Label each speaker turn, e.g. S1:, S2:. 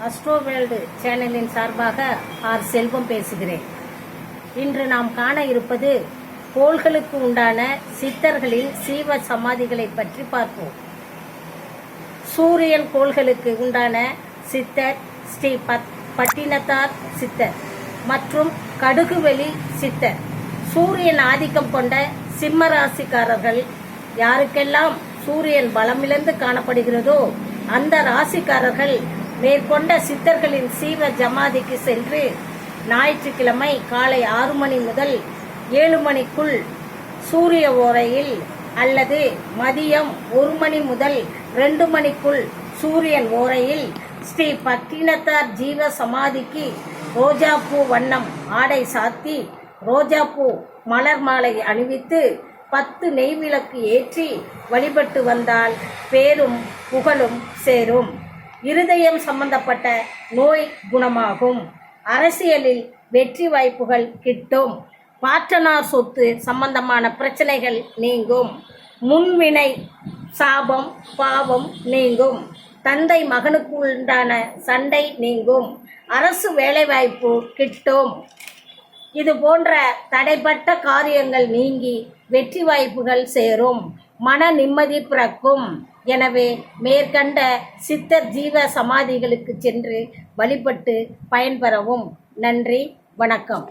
S1: Astro world சேனலின் சார்பாக R செல்வம் பேசுகிறேன். இன்று நாம் காண இருப்பது கோள்களுக்கு உண்டான சித்தர்களின் சீவ சமாதிகளை பற்றி பார்ப்போம். சூரியன் கோள்களுக்கு உண்டான சித்தர் ஸ்ரீ பட்டினத்தார் சித்தர் மற்றும் கடுகுவெளி சித்தர். சூரியன் ஆதிக்கம் கொண்ட சிம்ம ராசிக்காரர்கள் யாருக்கெல்லாம் சூரியன் பலமிழந்து காணப்படுகிறதோ அந்த ராசிக்காரர்கள் மேற்கொண்ட சித்தர்களின் சீவ ஜமாதிக்கு சென்று ஞாயிற்றுக்கிழமை காலை 6 மணி முதல் 7 மணிக்குள் சூரிய ஓரையில் அல்லது மதியம் 1 மணி முதல் 2 மணிக்குள் சூரியன் ஓரையில் ஸ்ரீ பட்டினத்தார் ஜீவ சமாதிக்கு ரோஜாப்பூ வண்ணம் ஆடை சாத்தி ரோஜாப்பூ மலர் மாலை அணிவித்து 10 நெய் விளக்கு ஏற்றி வழிபட்டு வந்தால் பேரும் புகழும் சேரும். இருதயம் சம்பந்தப்பட்ட நோய் குணமாகும். அரசியலில் வெற்றி வாய்ப்புகள் கிட்டும். பாட்டனார் சொத்து சம்பந்தமான பிரச்சனைகள் நீங்கும். முன்வினை சாபம் பாவம் நீங்கும். தந்தை மகனுக்கு உண்டான சண்டை நீங்கும். அரசு வேலைவாய்ப்பு கிட்டும். இது போன்ற தடைப்பட்ட காரியங்கள் நீங்கி வெற்றி வாய்ப்புகள் சேரும். மன நிம்மதி பிறக்கும். எனவே மேற்கண்ட சித்தர் ஜீவ சமாதிகளுக்கு சென்று வழிபட்டு பயன்பெறவும். நன்றி, வணக்கம்.